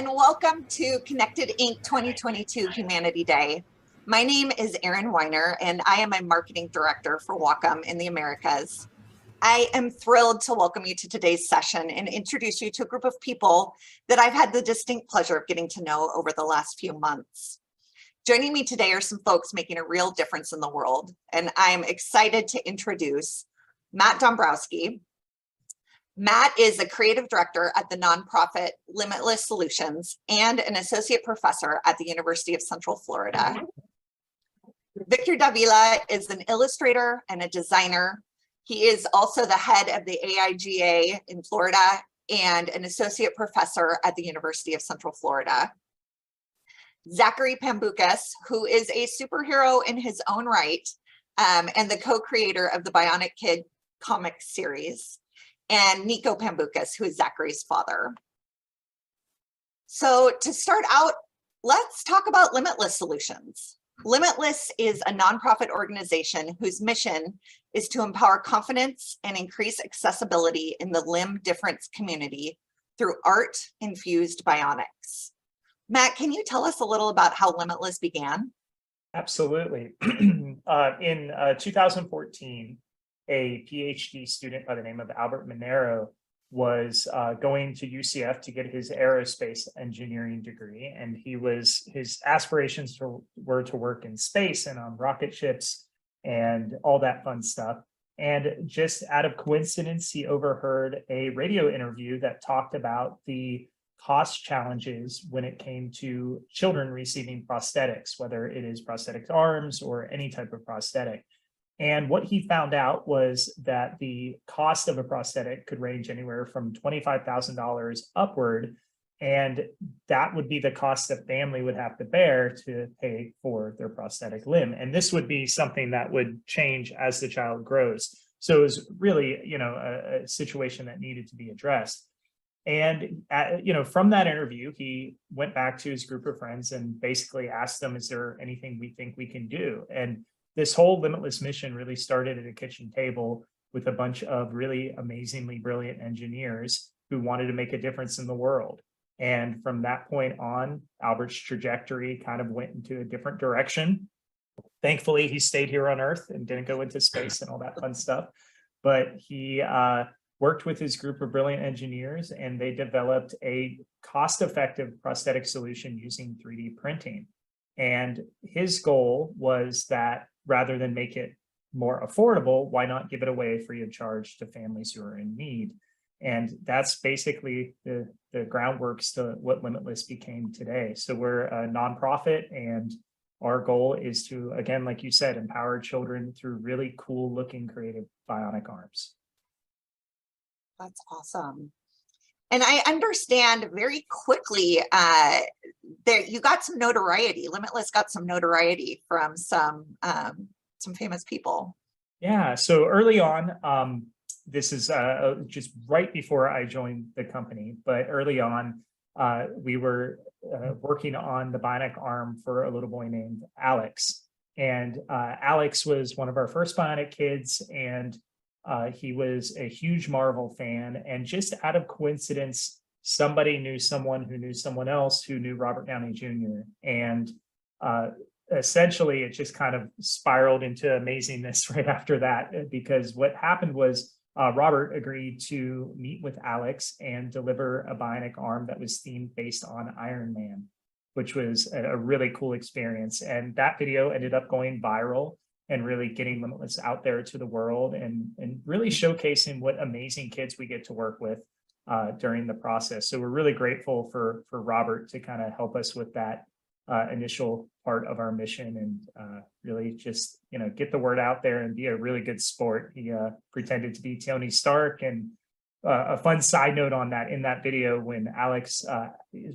and welcome to Connected Inc. 2022 Humanity Day. My name is Erin Weiner, and I am a marketing director for Wacom in the Americas. I am thrilled to welcome you to today's session and introduce you to a group of people that I've had the distinct pleasure of getting to know over the last few months. Joining me today are some folks making a real difference in the world, and I'm excited to introduce Matt Dombrowski. Matt is a creative director at the nonprofit Limitless Solutions and an associate professor at the University of Central Florida. Victor Davila is an illustrator and a designer. He is also the head of the AIGA in Florida and an associate professor at the University of Central Florida. Zachary Pamboukas, who is a superhero in his own right, and the co-creator of the Bionic Kid comic series, and Nico Pamboukas, who is Zachary's father. So to start out, let's talk about Limitless Solutions. Limitless is a nonprofit organization whose mission is to empower confidence and increase accessibility in the limb difference community through art-infused bionics. Matt, can you tell us a little about how Limitless began? Absolutely. In 2014, a PhD student by the name of Albert Monero was going to UCF to get his aerospace engineering degree, and his aspirations were to work in space and on rocket ships and all that fun stuff. And just out of coincidence, he overheard a radio interview that talked about the cost challenges when it came to children receiving prosthetics, whether it is prosthetic arms or any type of prosthetic. And what he found out was that the cost of a prosthetic could range anywhere from $25,000 upward, and that would be the cost that family would have to bear to pay for their prosthetic limb. And this would be something that would change as the child grows. So it was really, a situation that needed to be addressed. And, from that interview, he went back to his group of friends and basically asked them, is there anything we think we can do? And this whole Limitless mission really started at a kitchen table with a bunch of really amazingly brilliant engineers who wanted to make a difference in the world. And from that point on, Albert's trajectory kind of went into a different direction. Thankfully, he stayed here on Earth and didn't go into space and all that fun stuff. But he worked with his group of brilliant engineers, and they developed a cost-effective prosthetic solution using 3D printing. And his goal was that rather than make it more affordable, why not give it away free of charge to families who are in need? And that's basically the groundworks to what Limitless became today. So we're a nonprofit, and our goal is to, again, like you said, empower children through really cool looking creative bionic arms. That's awesome. And I understand very quickly that you got some notoriety. Limitless got some notoriety from some famous people. Yeah. So early on, this is just right before I joined the company, but early on, we were working on the bionic arm for a little boy named Alex. And Alex was one of our first bionic kids, and he was a huge Marvel fan, and just out of coincidence, somebody knew someone who knew someone else who knew Robert Downey Jr. And essentially, it just kind of spiraled into amazingness right after that, because what happened was Robert agreed to meet with Alex and deliver a bionic arm that was themed based on Iron Man, which was a really cool experience. And that video ended up going viral and really getting Limitless out there to the world, and really showcasing what amazing kids we get to work with during the process. So we're really grateful for Robert to kind of help us with that initial part of our mission, and really just, get the word out there and be a really good sport. He pretended to be Tony Stark. And a fun side note on that, in that video, when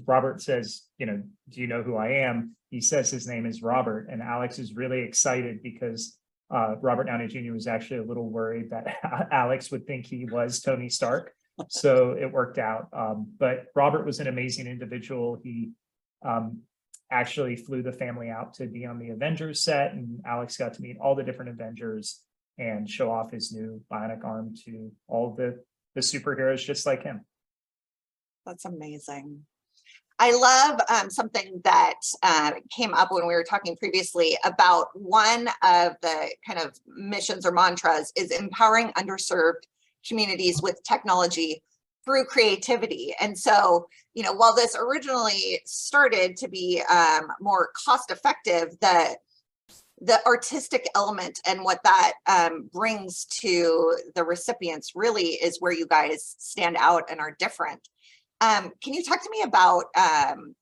Robert says, do you know who I am? He says his name is Robert, and Alex is really excited because Robert Downey Jr. was actually a little worried that Alex would think he was Tony Stark. So it worked out. But Robert was an amazing individual. He actually flew the family out to be on the Avengers set, and Alex got to meet all the different Avengers and show off his new bionic arm to all the superheroes just like him. That's amazing. I love something that came up when we were talking previously about one of the kind of missions or mantras is empowering underserved communities with technology through creativity. And so, you know, while this originally started to be more cost effective, the artistic element and what that brings to the recipients really is where you guys stand out and are different. Can you talk to me about an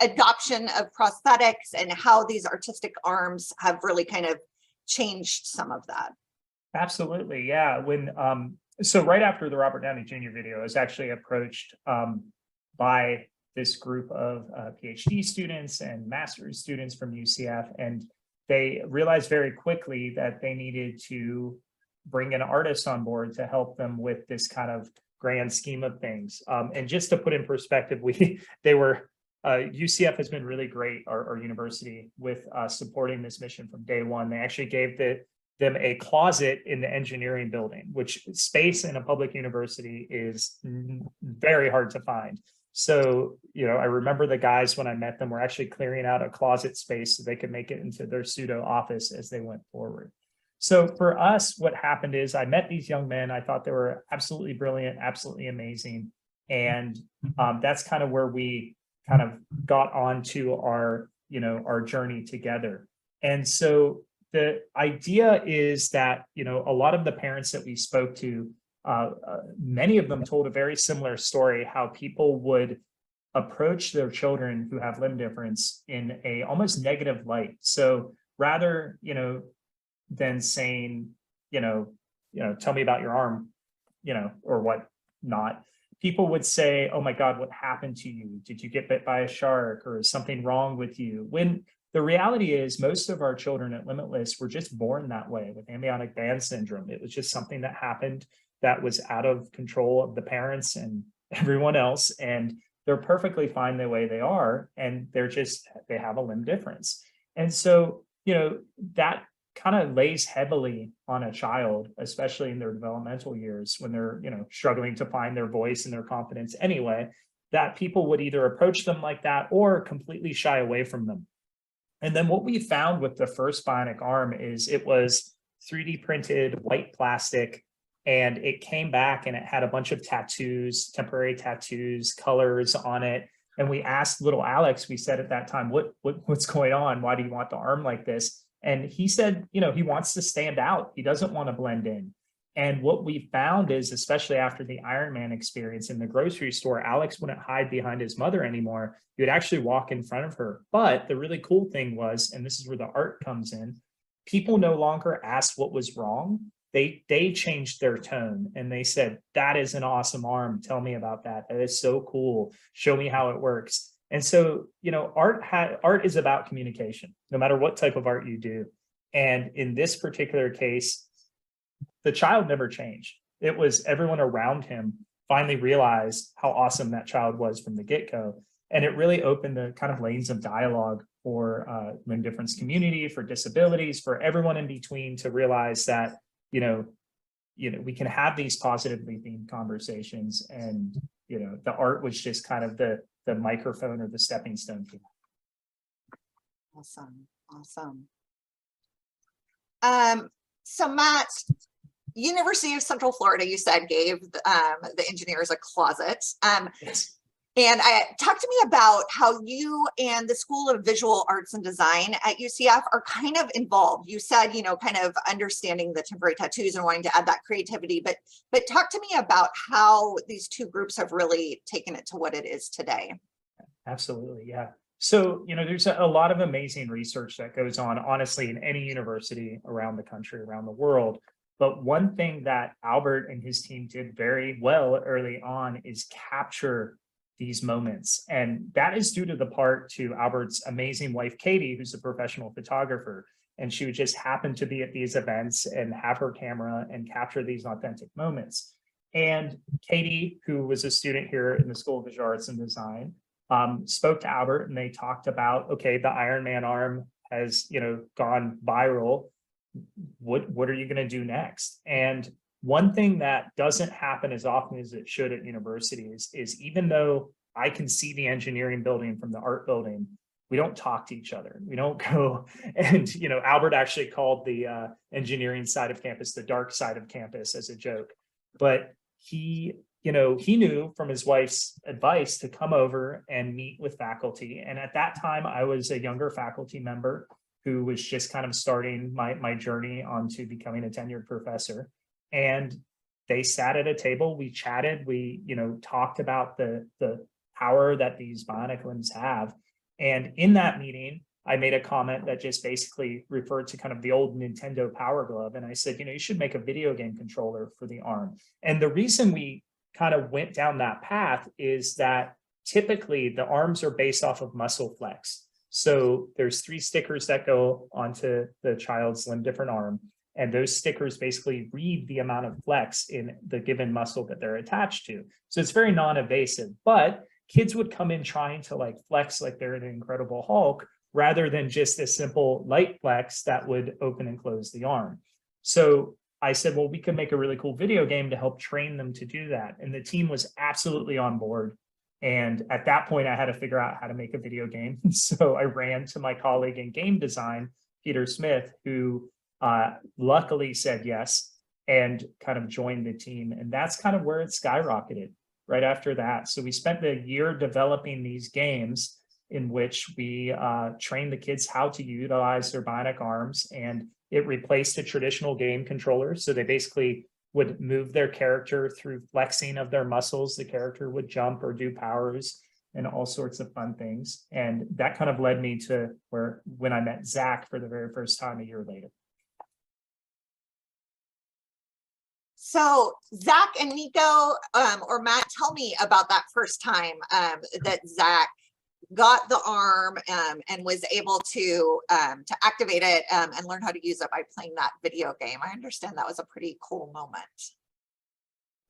adoption of prosthetics and how these artistic arms have really kind of changed some of that? Absolutely, yeah. So right after the Robert Downey Jr. video, I was actually approached by this group of PhD students and master's students from UCF, and they realized very quickly that they needed to bring an artist on board to help them with this kind of grand scheme of things. And just to put in perspective, UCF has been really great, our university, with supporting this mission from day one. They actually gave them a closet in the engineering building, which space in a public university is very hard to find. So, you know, I remember the guys when I met them were actually clearing out a closet space so they could make it into their pseudo office as they went forward. So for us, what happened is I met these young men. I thought they were absolutely brilliant, absolutely amazing. And that's kind of where we kind of got onto our journey together. And so the idea is that, you know, a lot of the parents that we spoke to, many of them told a very similar story, how people would approach their children who have limb difference in a almost negative light. So rather, you know, than saying, tell me about your arm, or what not, people would say, oh my God, what happened to you? Did you get bit by a shark, or is something wrong with you? When the reality is most of our children at Limitless were just born that way with amniotic band syndrome. It was just something that happened that was out of control of the parents and everyone else. And they're perfectly fine the way they are. And they have a limb difference. And so, you know, that kind of lays heavily on a child, especially in their developmental years when they're, you know, struggling to find their voice and their confidence anyway, that people would either approach them like that or completely shy away from them. And then what we found with the first bionic arm is it was 3D printed white plastic, and it came back and it had a bunch of tattoos, temporary tattoos, colors on it. And we asked little Alex, we said at that time, what's going on? Why do you want the arm like this? And he said, you know, he wants to stand out. He doesn't want to blend in. And what we found is, especially after the Iron Man experience in the grocery store, Alex wouldn't hide behind his mother anymore. He would actually walk in front of her. But the really cool thing was, and this is where the art comes in, people no longer asked what was wrong. They changed their tone and they said, that is an awesome arm. Tell me about that. That is so cool. Show me how it works. And so, you know, art is about communication, no matter what type of art you do. And in this particular case, the child never changed. It was everyone around him finally realized how awesome that child was from the get-go. And it really opened the kind of lanes of dialogue for limb difference community, for disabilities, for everyone in between to realize that, you know, we can have these positively themed conversations, and, you know, the art was just kind of the microphone or the stepping stone to that. Awesome. So Matt, University of Central Florida, you said, gave the engineers a closet. Yes. And talk to me about how you and the School of Visual Arts and Design at UCF are kind of involved. You said, you know, kind of understanding the temporary tattoos and wanting to add that creativity, but talk to me about how these two groups have really taken it to what it is today. Absolutely, yeah. So, you know, there's a lot of amazing research that goes on, honestly, in any university around the country, around the world. But one thing that Albert and his team did very well early on is capture these moments. And that is due to the part to Albert's amazing wife, Katie, who's a professional photographer. And she would just happen to be at these events and have her camera and capture these authentic moments. And Katie, who was a student here in the School of Visual Arts and Design, spoke to Albert, and they talked about, okay, the Iron Man arm has, you know, gone viral. What are you going to do next? And one thing that doesn't happen as often as it should at universities is even though I can see the engineering building from the art building. We don't talk to each other. We don't go and, Albert actually called the engineering side of campus the dark side of campus as a joke. But he knew from his wife's advice to come over and meet with faculty. And at that time, I was a younger faculty member who was just kind of starting my journey onto becoming a tenured professor. And they sat at a table, we chatted, we, talked about the power that these bionic limbs have. And in that meeting, I made a comment that just basically referred to kind of the old Nintendo Power Glove. And I said, you should make a video game controller for the arm. And the reason we kind of went down that path is that typically the arms are based off of muscle flex. So there's 3 stickers that go onto the child's limb different arm. And those stickers basically read the amount of flex in the given muscle that they're attached to. So it's very non-invasive, but kids would come in trying to flex like they're an Incredible Hulk, rather than just a simple light flex that would open and close the arm. So I said, well, we could make a really cool video game to help train them to do that. And the team was absolutely on board. And at that point, I had to figure out how to make a video game. So I ran to my colleague in game design, Peter Smith, who luckily said yes and kind of joined the team. And that's kind of where it skyrocketed right after that. So we spent the year developing these games in which we trained the kids how to utilize their bionic arms, and it replaced a traditional game controller. So they basically would move their character through flexing of their muscles. The character would jump or do powers and all sorts of fun things. And that kind of led me to when I met Zach for the very first time a year later. So Zach and Nico or Matt, tell me about that first time that Zach got the arm and was able to activate it and learn how to use it by playing that video game. I understand that was a pretty cool moment.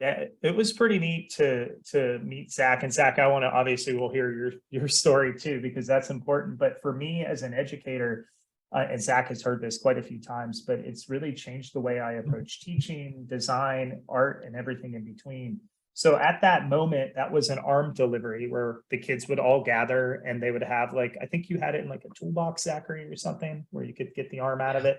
Yeah, it was pretty neat to meet Zach. And Zach, I want to, obviously we'll hear your story too, because that's important. But for me as an educator, and Zach has heard this quite a few times, but it's really changed the way I approach teaching, design, art, and everything in between. So at that moment, that was an arm delivery where the kids would all gather and they would have I think you had it in a toolbox, Zachary, or something, where you could get the arm out of it.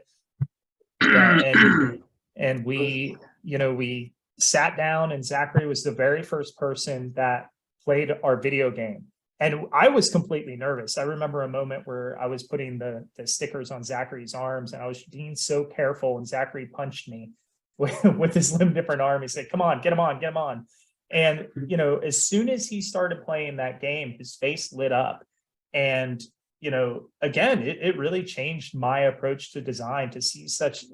Yeah, and we, we sat down, and Zachary was the very first person that played our video game. And I was completely nervous. I remember a moment where I was putting the stickers on Zachary's arms, and I was being so careful, and Zachary punched me with his limb different arm. He said, come on, get him on, get him on. And, as soon as he started playing that game, his face lit up. And, again, it really changed my approach to design, to see such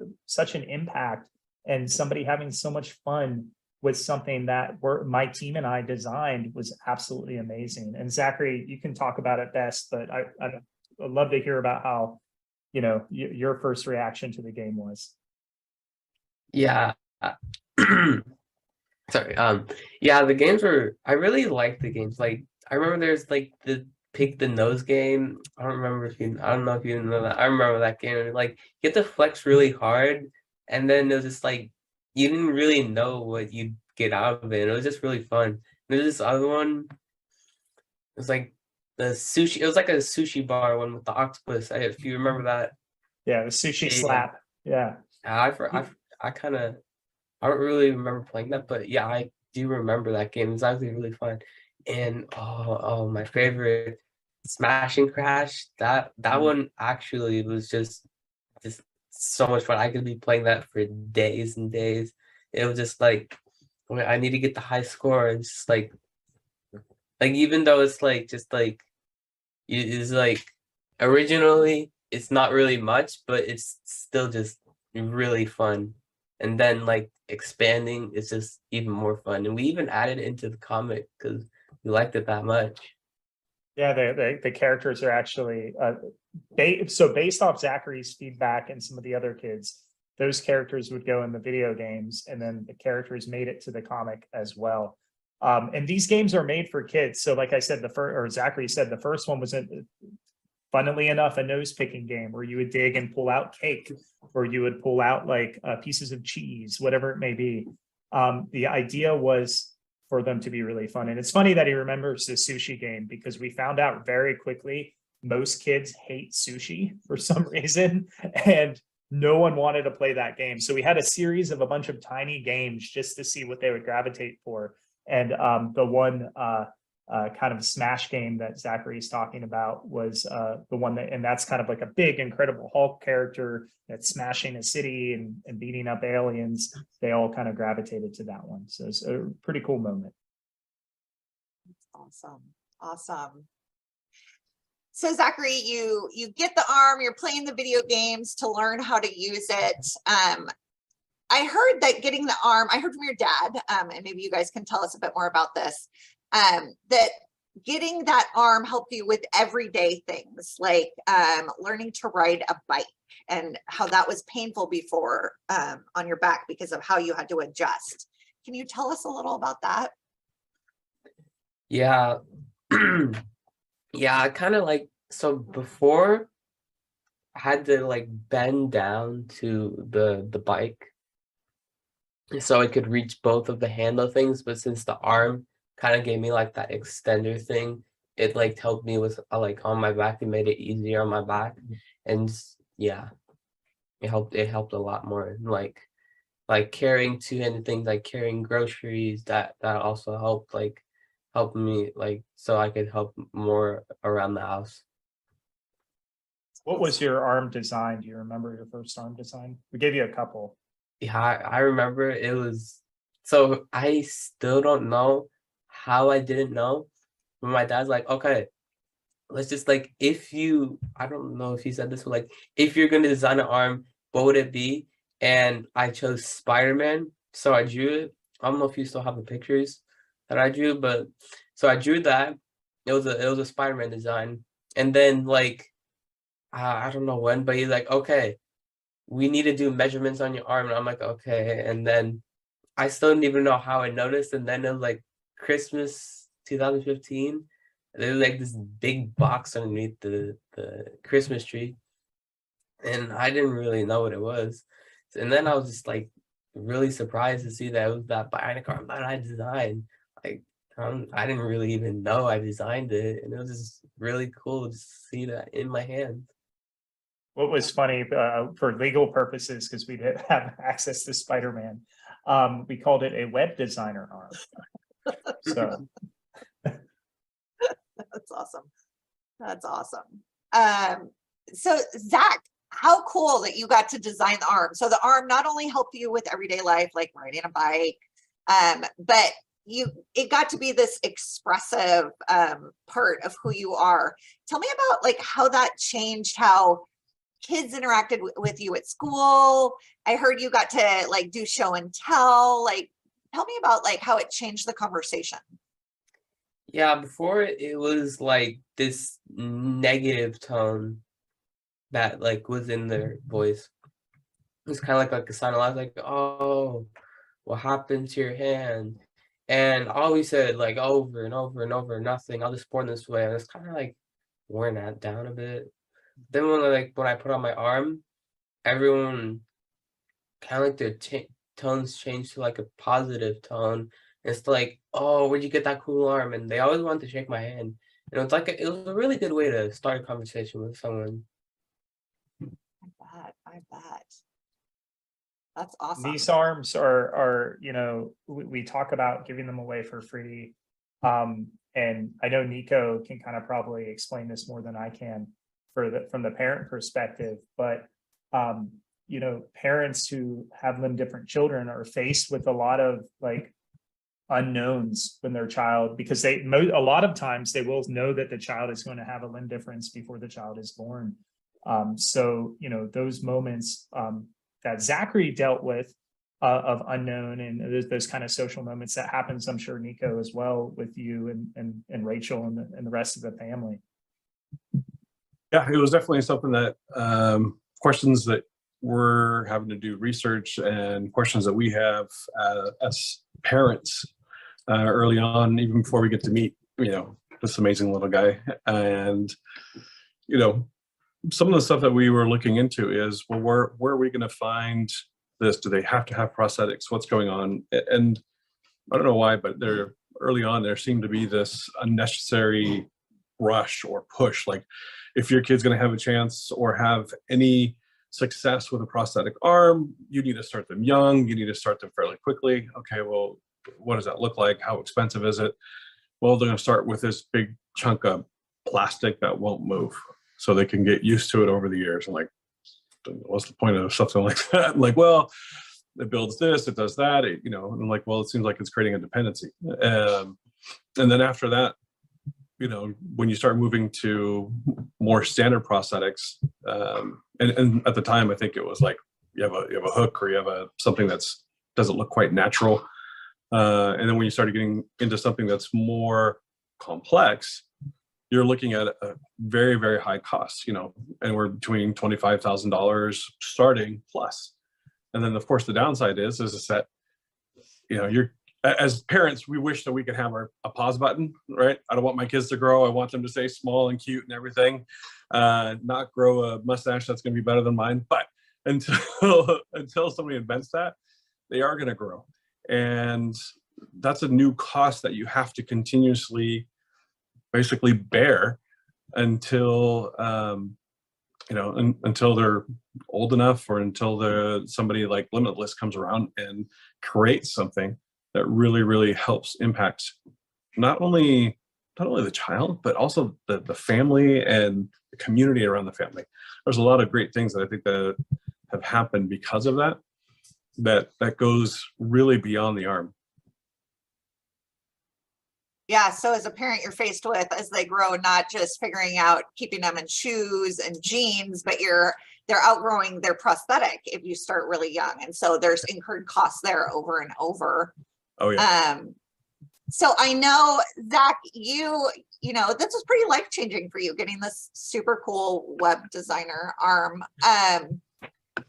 an impact and somebody having so much fun with something that my team and I designed was absolutely amazing. And Zachary, you can talk about it best, but I'd love to hear about how, your first reaction to the game was. Yeah. Sorry. Yeah, the games I really liked the games. I remember there's the pick the nose game. I don't know if you know that. I remember that game. You have to flex really hard, and then there's just you didn't really know what you'd get out of it. It was just really fun. There's this other one. It was the sushi. It was a sushi bar one with the octopus. If you remember that. Yeah, the sushi slap. Yeah. I don't really remember playing that, but yeah, I do remember that game. It was actually really fun. And my favorite, Smash and Crash. That one actually was just so much fun. I could be playing that for days and days. It was just I need to get the high score. And just even though it's originally it's not really much, but it's still just really fun. And then expanding is just even more fun. And we even added it into the comic because we liked it that much. Yeah, the characters are actually based off Zachary's feedback and some of the other kids, those characters would go in the video games, and then the characters made it to the comic as well. And these games are made for kids. So like I said, Zachary said, the first one was funnily enough, a nose picking game where you would dig and pull out cake, or you would pull out pieces of cheese, whatever it may be. The idea was for them to be really fun. And it's funny that he remembers the sushi game, because we found out very quickly most kids hate sushi for some reason, and no one wanted to play that game. So we had a series of a bunch of tiny games just to see what they would gravitate for. And the one kind of smash game that Zachary's talking about was the one that, and that's kind of like a big Incredible Hulk character that's smashing a city and beating up aliens. They all kind of gravitated to that one. So it's a pretty cool moment. Awesome. Awesome. So Zachary, you get the arm, you're playing the video games to learn how to use it. I heard that getting the arm, I heard from your dad, and maybe you guys can tell us a bit more about this, that getting that arm helped you with everyday things, like learning to ride a bike, and how that was painful before on your back because of how you had to adjust. Can you tell us a little about that? Yeah. Yeah, I kind of like, so before I had to like bend down to the bike so I could reach both of the handle things, but since the arm kind of gave me like that extender thing, it like helped me with like on my back. It made it easier on my back, and yeah, it helped a lot more. Like carrying two-handed things, like carrying groceries, that also helped me, like, so I could help more around the house. What was your arm design? Do you remember your first arm design? We gave you a couple. Yeah, I remember it was, so I still don't know how I didn't know. But my dad's like, okay, let's just like, I don't know if he said this, but like, if you're gonna design an arm, what would it be? And I chose Spider-Man, so I drew it. I don't know if you still have the pictures that I drew, but so I drew that. It was a Spider-Man design, and then like I don't know when, but he's like, okay, we need to do measurements on your arm, and I'm like, okay. And then I still didn't even know how I noticed, and then it was like Christmas 2015. There was like this big box underneath the Christmas tree, and I didn't really know what it was. And then I was just like really surprised to see that it was that bionic arm that I designed. Like I didn't really even know I designed it, and it was just really cool to see that in my hand. What was funny for legal purposes, because we didn't have access to Spider-Man, we called it a web designer arm. So That's awesome. That's awesome. So Zach, how cool that you got to design the arm. So the arm not only helped you with everyday life, like riding a bike, but it got to be this expressive part of who you are. Tell me about like how that changed how kids interacted with you at school. I heard you got to like do show and tell. Like, tell me about like how it changed the conversation. Yeah, before it was like this negative tone that like was in their voice. It was kind of like a sign. I was like, oh, what happened to your hand? And I always said like over and over and over, nothing. I'll just born this way. And it's kind of like wearing that down a bit. Then when I put on my arm, everyone kind of like their tones changed to like a positive tone. And it's like, oh, where'd you get that cool arm? And they always wanted to shake my hand. And it was like it was a really good way to start a conversation with someone. I bet. That's awesome. these arms are we talk about giving them away for free. And I know Nico can kind of probably explain this more than I can from the parent perspective, but parents who have limb different children are faced with a lot of like unknowns when their child, because a lot of times they will know that the child is going to have a limb difference before the child is born. So those moments that Zachary dealt with of unknown and those kind of social moments that happens, I'm sure Nico as well with you and Rachel and the rest of the family. Yeah, it was definitely something that questions that we're having to do research and questions that we have as parents early on, even before we get to meet, this amazing little guy. And, some of the stuff that we were looking into is, well, where are we going to find this? Do they have to have prosthetics? What's going on? And I don't know why, but there early on, there seemed to be this unnecessary rush or push. Like, if your kid's going to have a chance or have any success with a prosthetic arm, you need to start them young. You need to start them fairly quickly. Okay, well, what does that look like? How expensive is it? Well, they're going to start with this big chunk of plastic that won't move, so they can get used to it over the years. And like, what's the point of something like that? Like, well, it builds this, it does that, and I'm like, well, it seems like it's creating a dependency. And then after that, when you start moving to more standard prosthetics, and at the time, I think it was like you have a hook, or you have something that's doesn't look quite natural. And then when you started getting into something that's more complex, you're looking at a very, very high cost, and we're between $25,000 starting plus. And then of course the downside is that, you're, as parents, we wish that we could have a pause button, right? I don't want my kids to grow. I want them to stay small and cute and everything, not grow a mustache that's going to be better than mine. But until somebody invents that, they are going to grow. And that's a new cost that you have to continuously basically bear until until they're old enough, or until somebody like Limitless comes around and creates something that really, really helps impact not only the child, but also the family and the community around the family. There's a lot of great things that I think that have happened because of that goes really beyond the arm. Yeah, so as a parent, you're faced with, as they grow, not just figuring out keeping them in shoes and jeans, but they're outgrowing their prosthetic if you start really young. And so there's incurred costs there over and over. Oh yeah. So I know, Zach, this was pretty life-changing for you, getting this super cool web designer arm.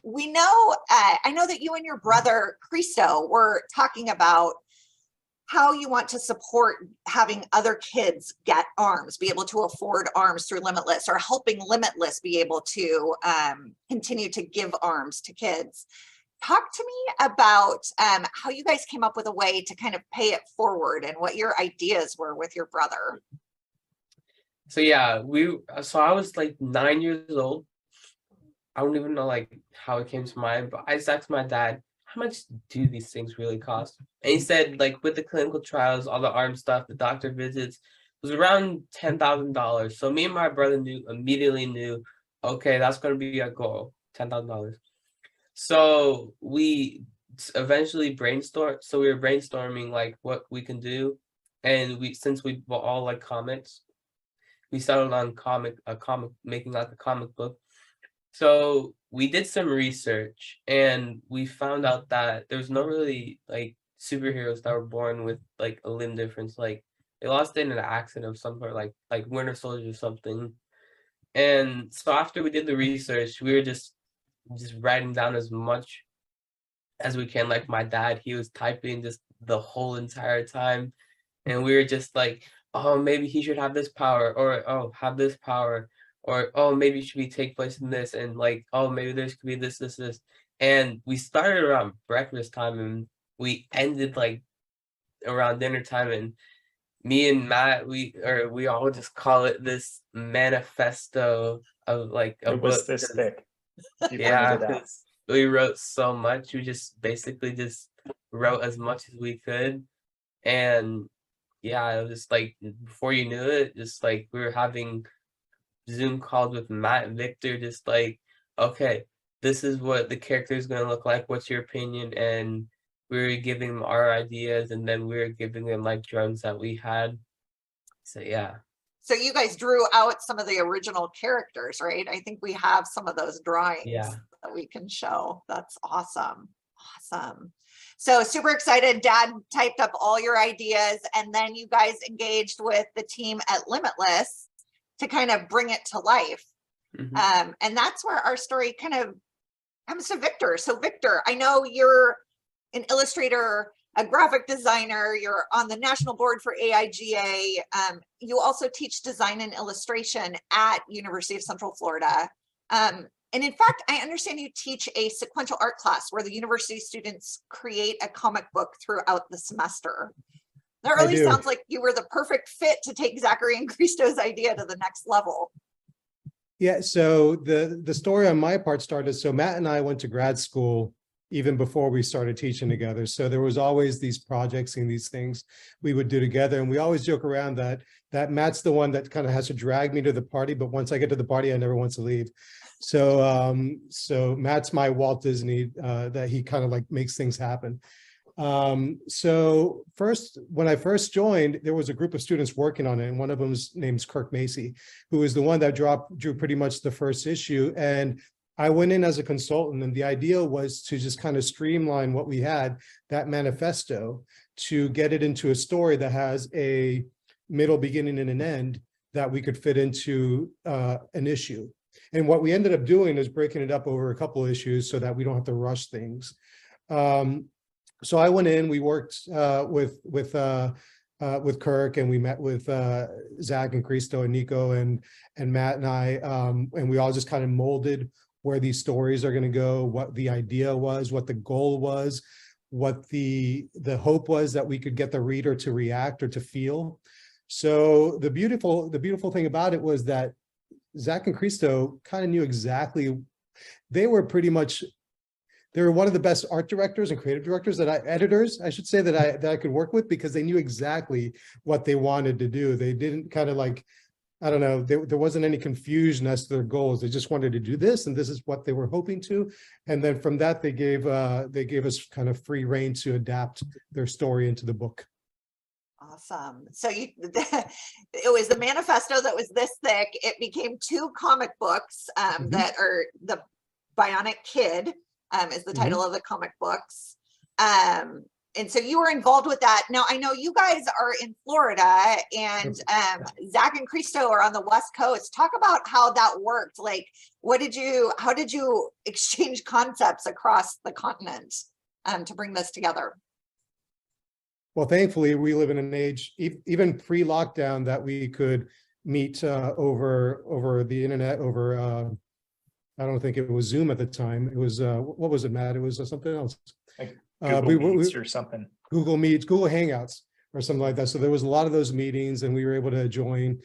We know, I know that you and your brother, Christo, were talking about how you want to support having other kids get arms, be able to afford arms through Limitless, or helping Limitless be able to continue to give arms to kids. Talk to me about how you guys came up with a way to kind of pay it forward, and what your ideas were with your brother. So yeah, I was like 9 years old. I don't even know like how it came to mind, but I asked my dad, how much do these things really cost? And he said, like, with the clinical trials, all the arm stuff, the doctor visits, it was around $10,000. So me and my brother immediately knew, okay, that's going to be our goal, $10,000. So we eventually brainstormed. So we were brainstorming like what we can do. And since we all like comics, we settled on making like a comic book. So we did some research, and we found out that there's no really like superheroes that were born with like a limb difference. Like they lost it in an accident of some sort, like Winter Soldier or something. And so after we did the research, we were just writing down as much as we can. Like my dad, he was typing just the whole entire time, and we were just like, oh, maybe he should have this power, or oh, have this power. Or, oh, maybe should we take place in this? And like, oh, maybe there could be this. And we started around breakfast time, and we ended like around dinner time. And me and Matt, we all just call it this manifesto of like a It was book. this thick. Yeah, because we wrote so much. We just basically just wrote as much as we could. And yeah, it was just like, before you knew it, just like we were having Zoom calls with Matt and Victor, just like, okay, this is what the character is going to look like. What's your opinion? And we were giving them our ideas, and then we were giving them like drawings that we had. So yeah. So you guys drew out some of the original characters, right? I think we have some of those drawings that we can show. That's awesome. Awesome. So super excited. Dad typed up all your ideas, and then you guys engaged with the team at Limitless to kind of bring it to life. Mm-hmm. And that's where our story kind of comes to Victor. So Victor, I know you're an illustrator, a graphic designer, you're on the national board for AIGA. You also teach design and illustration at University of Central Florida. And in fact, I understand you teach a sequential art class where the university students create a comic book throughout the semester. That I really do. sounds like you were the perfect fit to take Zachary and Christo's idea to the next level. Yeah, so the story on my part started, so Matt and I went to grad school even before we started teaching together. So there was always these projects and these things we would do together. And we always joke around that Matt's the one that kind of has to drag me to the party, but once I get to the party, I never want to leave. So so Matt's my Walt Disney, that he kind of like makes things happen. So first, when I first joined, there was a group of students working on it, and one of them's name's Kirk Macy, who is the one that drew pretty much the first issue. And I went in as a consultant, and the idea was to just kind of streamline what we had, that manifesto, to get it into a story that has a middle, beginning, and an end that we could fit into an issue. And what we ended up doing is breaking it up over a couple of issues so that we don't have to rush things. So I went in, we worked with Kirk, and we met with Zach and Christo and Nico and Matt and I, and we all just kind of molded where these stories are going to go, what the idea was, what the goal was, what the hope was that we could get the reader to react or to feel. So the beautiful thing about it was that Zach and Christo kind of knew exactly, they were one of the best art directors and creative directors editors, I should say, that I could work with, because they knew exactly what they wanted to do. They didn't kind of like, I don't know, there wasn't any confusion as to their goals. They just wanted to do this, and this is what they were hoping to. And then from that, they gave us kind of free rein to adapt their story into the book. Awesome. So it was the manifesto that was this thick. It became 2 comic books that are the Bionic Kid is the title of the comic books. And so you were involved with that. Now I know you guys are in Florida, and Zach and Christo are on the West Coast. Talk about how that worked. Like, how did you exchange concepts across the continent to bring this together? Well, thankfully, we live in an age, even pre-lockdown, that we could meet over the internet, I don't think it was Zoom at the time. It was, what was it, Matt? It was something else. Like Google Meets or something. Google Meets, Google Hangouts or something like that. So there was a lot of those meetings, and we were able to join,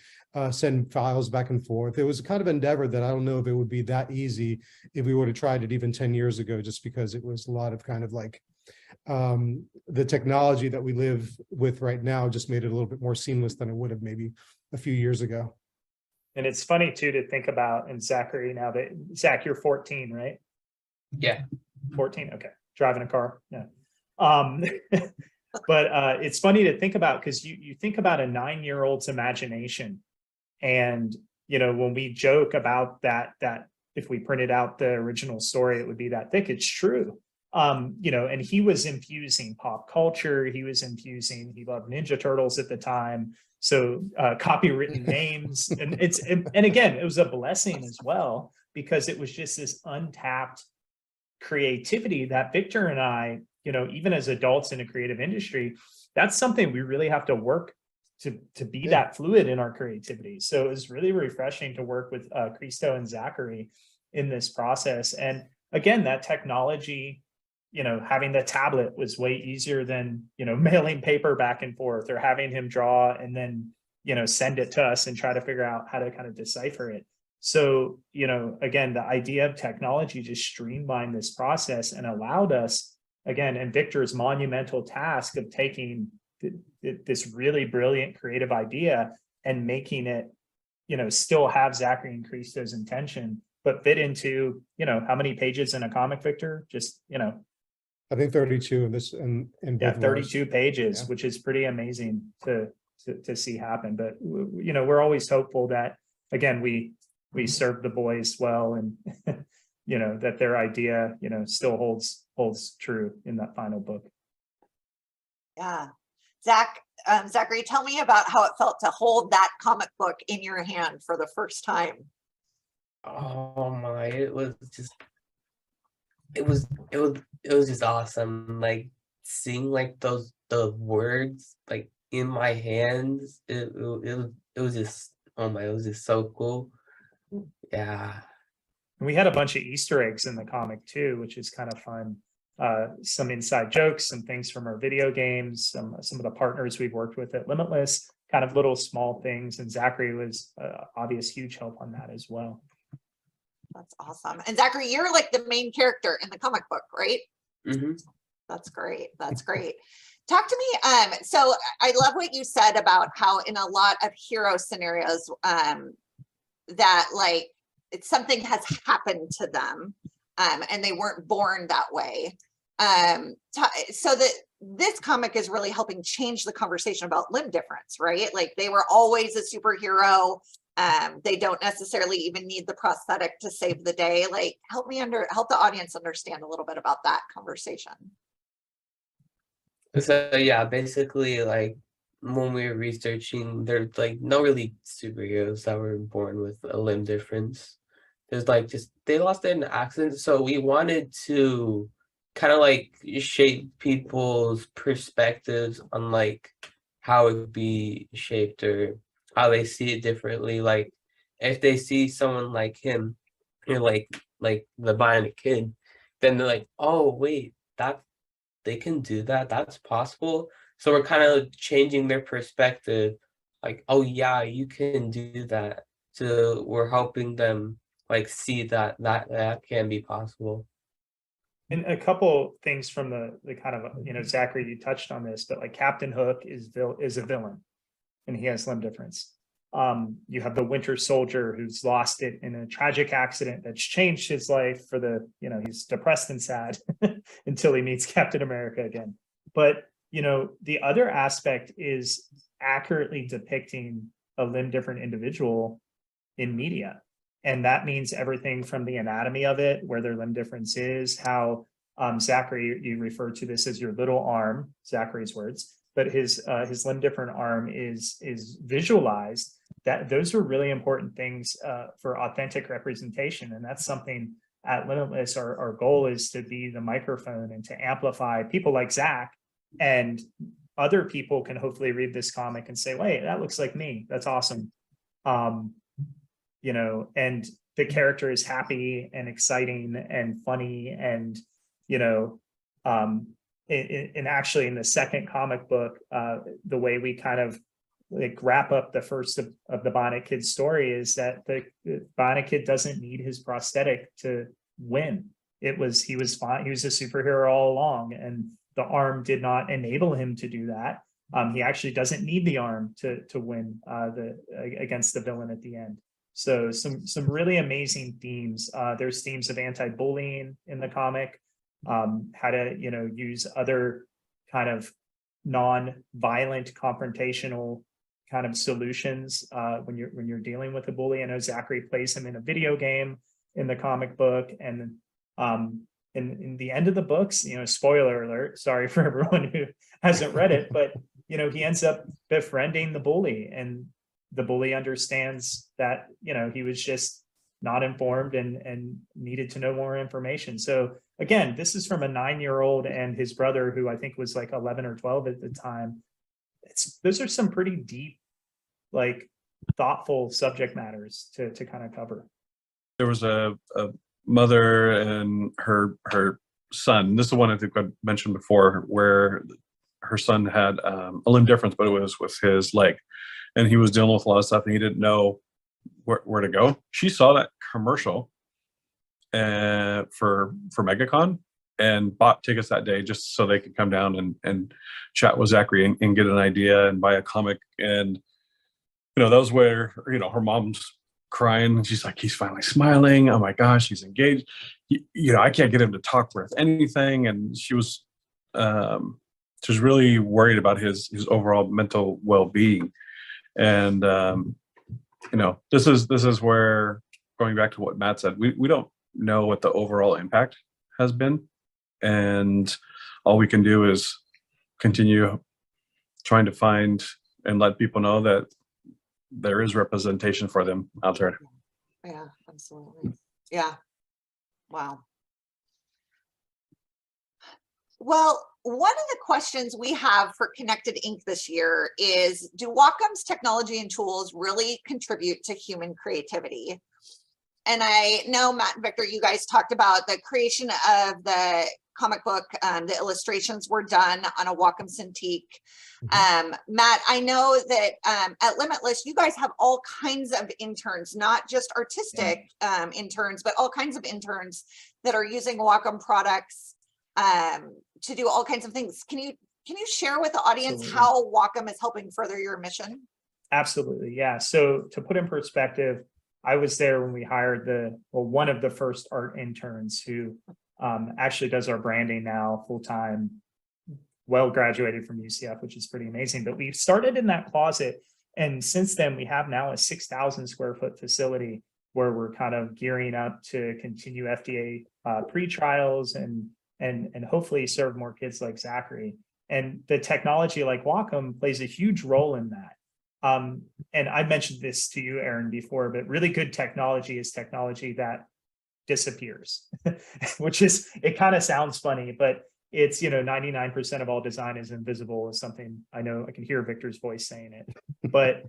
send files back and forth. It was a kind of endeavor that I don't know if it would be that easy if we would have tried it even 10 years ago, just because it was a lot of kind of like, the technology that we live with right now just made it a little bit more seamless than it would have maybe a few years ago. And it's funny too to think about, and Zachary, now that Zach, you're 14, right? Yeah. 14. Okay. Driving a car. Yeah. But it's funny to think about, because you think about a 9-year-old's imagination. And, you know, when we joke about that if we printed out the original story, it would be that thick. It's true. You know, and he was infusing pop culture. He loved Ninja Turtles at the time. So copywritten names, and again, it was a blessing as well, because it was just this untapped creativity that Victor and I, you know, even as adults in a creative industry, that's something we really have to work to be that fluid in our creativity. So it was really refreshing to work with Christo and Zachary in this process. And again, that technology, you know, having the tablet was way easier than, you know, mailing paper back and forth, or having him draw and then, you know, send it to us and try to figure out how to kind of decipher it. So, you know, again, the idea of technology just streamlined this process and allowed us, again, and Victor's monumental task of taking this really brilliant creative idea and making it, you know, still have Zachary and Christo's intention, but fit into, you know, how many pages in a comic, Victor? Just, you know, I think 32 in this, and yeah, 32 pages, which is pretty amazing to see happen. But you know, we're always hopeful that, again, we serve the boys well, and you know, that their idea, you know, still holds true in that final book. Yeah. Zachary, tell me about how it felt to hold that comic book in your hand for the first time. Oh my, it was just awesome. Like seeing like the words like in my hands, it was just, oh my, it was just so cool. Yeah. And we had a bunch of Easter eggs in the comic too, which is kind of fun. some inside jokes, some things from our video games, some of the partners we've worked with at Limitless, kind of little small things. And Zachary was obvious huge help on that as well. That's awesome. And Zachary, you're like the main character in the comic book, right? Mm-hmm. That's great. That's great. Talk to me. So I love what you said about how in a lot of hero scenarios that like something has happened to them and they weren't born that way. So that this comic is really helping change the conversation about limb difference, right? Like they were always a superhero. They don't necessarily even need the prosthetic to save the day. Like help the audience understand a little bit about that conversation. So yeah, basically like when we were researching, there's like no really superheroes that were born with a limb difference. There's like just they lost it in an accident. So we wanted to kind of like shape people's perspectives on like how it would be shaped or how they see it differently. Like if they see someone like him, you know, like the Bionic Kid, then they're like, oh wait, that they can do that. That's possible. So we're kind of changing their perspective. Like, oh yeah, you can do that. So we're helping them like see that can be possible. And a couple things from the kind of, you know, Zachary, you touched on this, but like Captain Hook is a villain and he has limb difference. You have the Winter Soldier who's lost it in a tragic accident that's changed his life for the, you know, he's depressed and sad until he meets Captain America again. But, you know, the other aspect is accurately depicting a limb different individual in media. And that means everything from the anatomy of it, where their limb difference is, how Zachary, you refer to this as your little arm, Zachary's words, but his limb different arm is visualized. That those are really important things for authentic representation. And that's something at Limitless, our goal is to be the microphone and to amplify people like Zach, and other people can hopefully read this comic and say, wait, that looks like me. That's awesome. You know, and the character is happy and exciting and funny. And, you know, and actually in the second comic book, the way we kind of like wrap up the first of the Bionic Kid story is that the Bionic Kid doesn't need his prosthetic to win. He was fine. He was a superhero all along, and the arm did not enable him to do that. He actually doesn't need the arm to win against the villain at the end. So some really amazing themes. There's themes of anti-bullying in the comic, how to, you know, use other kind of non-violent confrontational kind of solutions when you're dealing with a bully. I know Zachary plays him in a video game in the comic book, and in the end of the books, you know, spoiler alert, sorry for everyone who hasn't read it, but you know, he ends up befriending the bully, and the bully understands that, you know, he was just not informed and needed to know more information. So again, this is from a 9-year-old and his brother, who I think was like 11 or 12 at the time. Those are some pretty deep, like thoughtful subject matters to kind of cover. There was a mother and her son. This is the one I think I mentioned before, where her son had a limb difference, but it was with his leg, and he was dealing with a lot of stuff and he didn't know where to go. She saw that commercial for MegaCon and bought tickets that day just so they could come down and chat with Zachary and get an idea and buy a comic. And you know, that was where, you know, her mom's crying and she's like, he's finally smiling, oh my gosh, he's engaged. You know, I can't get him to talk worth anything. And she was really worried about his overall mental well-being. And you know, this is where, going back to what Matt said, we don't know what the overall impact has been, and all we can do is continue trying to find and let people know that there is representation for them out there. Yeah, absolutely. Yeah. Wow. Well, one of the questions we have for Connected Ink this year is, do Wacom's technology and tools really contribute to human creativity? I know Matt and Victor, you guys talked about the creation of the comic book. The illustrations were done on a Wacom Cintiq. Matt, I know that at Limitless, you guys have all kinds of interns, not just artistic interns, but all kinds of interns that are using Wacom products to do all kinds of things. Can you share with the audience Absolutely. how Wacom is helping further your mission? Absolutely, yeah. So to put in perspective, I was there when we hired one of the first art interns who actually does our branding now full time, well graduated from UCF, which is pretty amazing. But we started in that closet, and since then we have now a 6,000 square foot facility where we're kind of gearing up to continue FDA pre-trials and hopefully serve more kids like Zachary. And the technology like Wacom plays a huge role in that. And I mentioned this to you, Aaron, before, but really good technology is technology that disappears, which is, it kind of sounds funny, but it's, 99% of all design is invisible is something I know. I can hear Victor's voice saying it, but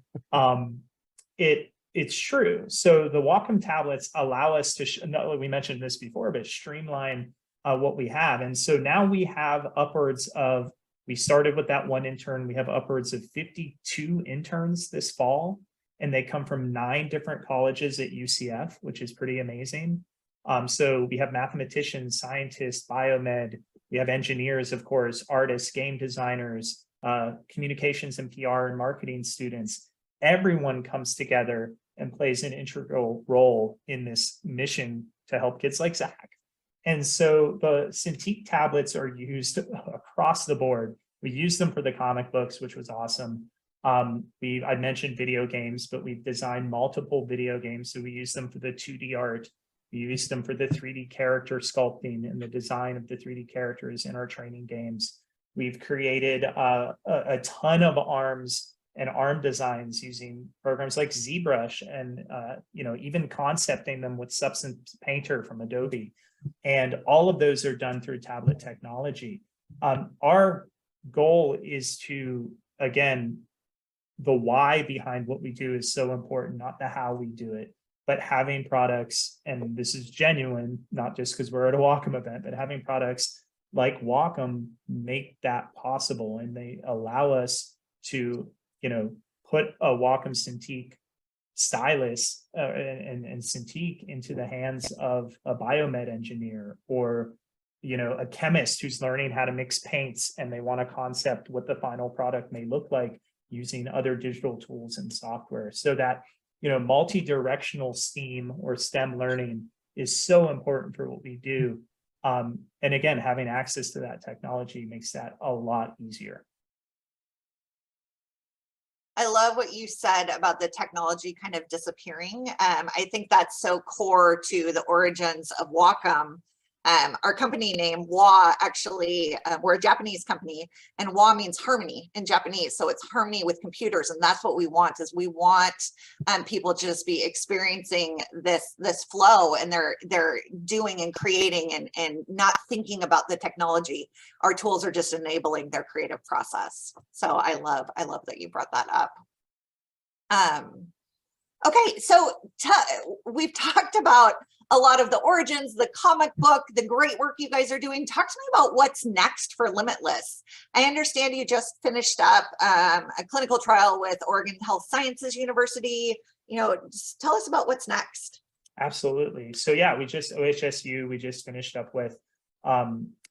it's true. So the Wacom tablets allow us to, we mentioned this before, but streamline what we have. And so now we have upwards of, we started with that one intern. We have upwards of 52 interns this fall, and they come from 9 different colleges at UCF, which is pretty amazing. So we have mathematicians, scientists, biomed, we have engineers, of course, artists, game designers, communications and PR and marketing students. Everyone comes together and plays an integral role in this mission to help kids like Zach. And so the Cintiq tablets are used across the board. We use them for the comic books, which was awesome. I mentioned video games, but we've designed multiple video games. So we use them for the 2D art. We use them for the 3D character sculpting and the design of the 3D characters in our training games. We've created a ton of arms and arm designs using programs like ZBrush and even concepting them with Substance Painter from Adobe. And all of those are done through tablet technology. Our goal is to, again, the why behind what we do is so important, not the how we do it, but having products, and this is genuine, not just because we're at a Wacom event, but having products like Wacom make that possible. And they allow us to, put a Wacom Cintiq stylus and Cintiq into the hands of a biomed engineer or a chemist who's learning how to mix paints and they want to concept what the final product may look like using other digital tools and software. So that multi-directional STEAM or STEM learning is so important for what we do. And again, having access to that technology makes that a lot easier. I love what you said about the technology kind of disappearing. I think that's so core to the origins of Wacom. Our company name, Wa, actually, we're a Japanese company, and Wa means harmony in Japanese. So it's harmony with computers. And that's what we want, is we want people to just be experiencing this flow, and they're doing and creating and not thinking about the technology. Our tools are just enabling their creative process. So I love that you brought that up. Okay, so we've talked about a lot of the origins, the comic book, the great work you guys are doing. Talk to me about what's next for Limitless. I understand you just finished up a clinical trial with Oregon Health Sciences University. Just tell us about what's next. Absolutely. So yeah, OHSU, we just finished up with.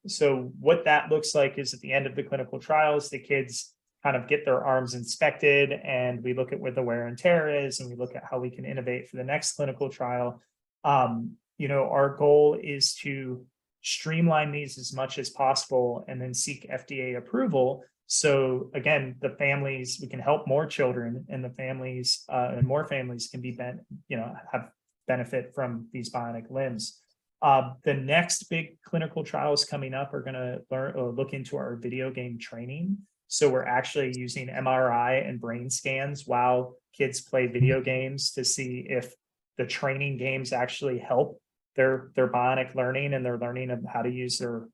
So what that looks like is at the end of the clinical trials, the kids kind of get their arms inspected, and we look at where the wear and tear is, and we look at how we can innovate for the next clinical trial. Our goal is to streamline these as much as possible and then seek FDA approval. So again, the families, we can help more children, and the families and more families can be have benefit from these bionic limbs. The next big clinical trials coming up are going to look into our video game training. So we're actually using MRI and brain scans while kids play video games to see if the training games actually help their bionic learning and their learning of how to use their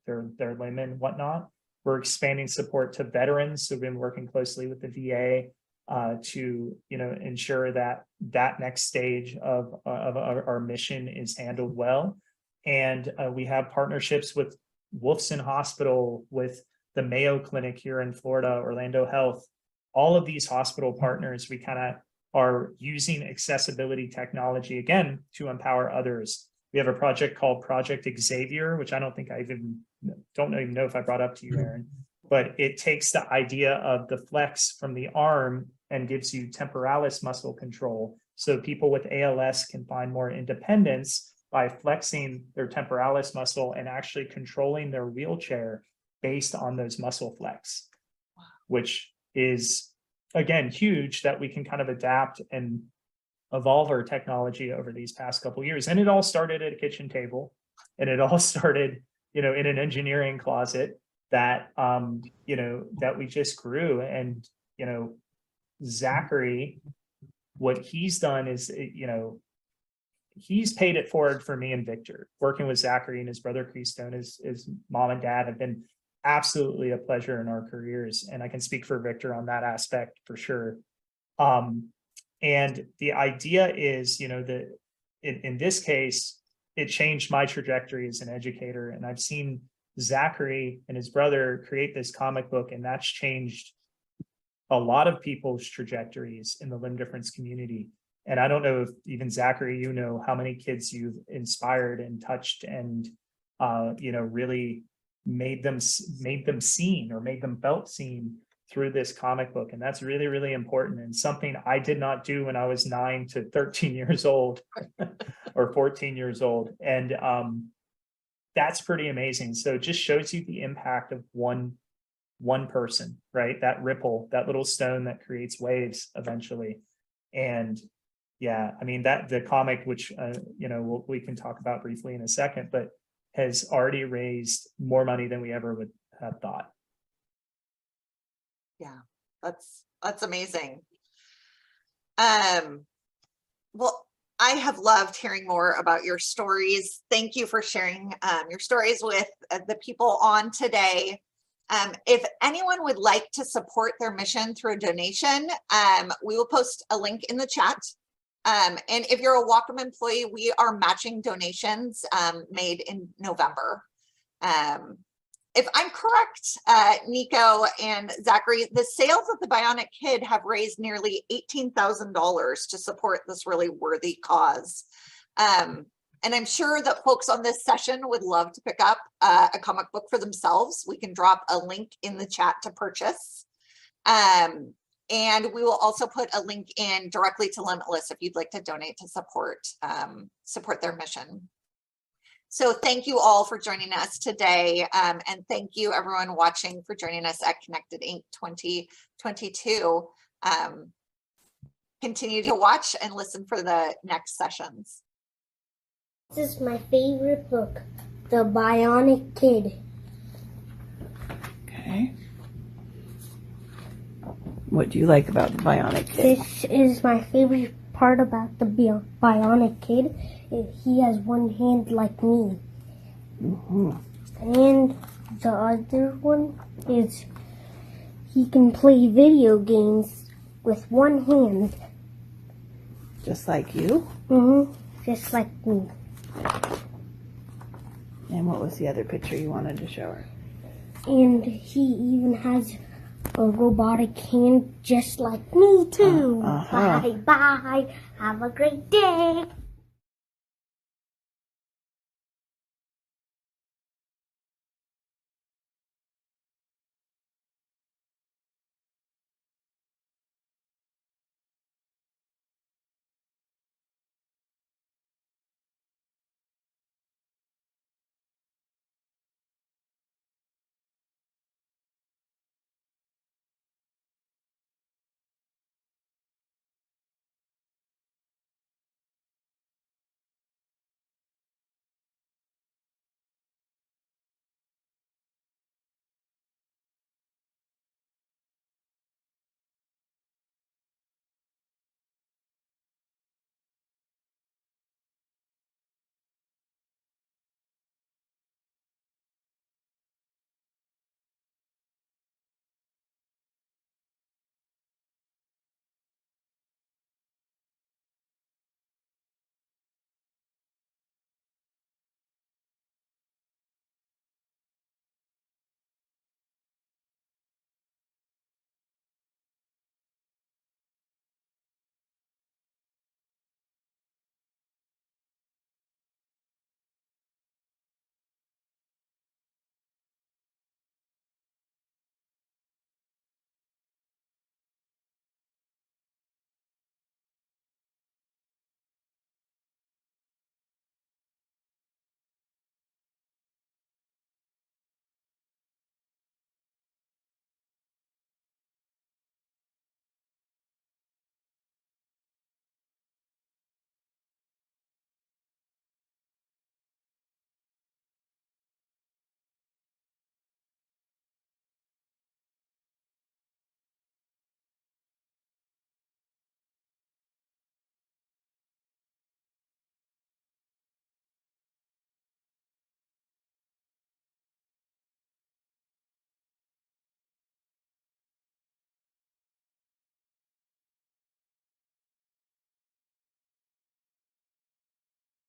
limb and whatnot. We're expanding support to veterans. So we've been working closely with the VA to, ensure that that next stage of our mission is handled well. And we have partnerships with Wolfson Hospital, with the Mayo Clinic here in Florida, Orlando Health. All of these hospital partners, we kind of are using accessibility technology again to empower others. We have a project called Project Xavier, which I don't think don't even know if I brought up to you, Aaron, but it takes the idea of the flex from the arm and gives you temporalis muscle control. So people with ALS can find more independence by flexing their temporalis muscle and actually controlling their wheelchair based on those muscle flex, which is, again, huge that we can kind of adapt and evolve our technology over these past couple of years. And it all started at a kitchen table, and it all started, in an engineering closet that, that we just grew. And, Zachary, what he's done is, he's paid it forward for me and Victor. Working with Zachary and his brother Keystone, his mom and dad, have been absolutely a pleasure in our careers. And I can speak for Victor on that aspect for sure. And the idea is, that in this case, it changed my trajectory as an educator. And I've seen Zachary and his brother create this comic book, and that's changed a lot of people's trajectories in the limb difference community. And I don't know if even Zachary, how many kids you've inspired and touched and, really made them seen or made them felt seen through this comic book. And that's really, really important, and something I did not do when I was 9 to 13 years old or 14 years old. And that's pretty amazing. So it just shows you the impact of one person, right? That ripple, that little stone that creates waves eventually. And yeah, I mean, that the comic, which, we can talk about briefly in a second, but has already raised more money than we ever would have thought. Yeah, that's amazing. Well, I have loved hearing more about your stories. Thank you for sharing your stories with the people on today. If anyone would like to support their mission through a donation, we will post a link in the chat. And if you're a Wacom employee, we are matching donations made in November. If I'm correct, Nico and Zachary, the sales of the Bionic Kid have raised nearly $18,000 to support this really worthy cause. And I'm sure that folks on this session would love to pick up a comic book for themselves. We can drop a link in the chat to purchase. And we will also put a link in directly to Limitless if you'd like to donate to support their mission. So thank you all for joining us today. And thank you everyone watching for joining us at Connected Inc. 2022. Continue to watch and listen for the next sessions. This is my favorite book, The Bionic Kid. Okay. What do you like about the Bionic Kid? This is my favorite part about the Bionic Kid. He has one hand like me. Mm-hmm. And the other one is he can play video games with one hand. Just like you? Mm-hmm. Just like me. And what was the other picture you wanted to show her? And he even has a robotic hand just like me too. Uh-huh. Bye bye. Have a great day.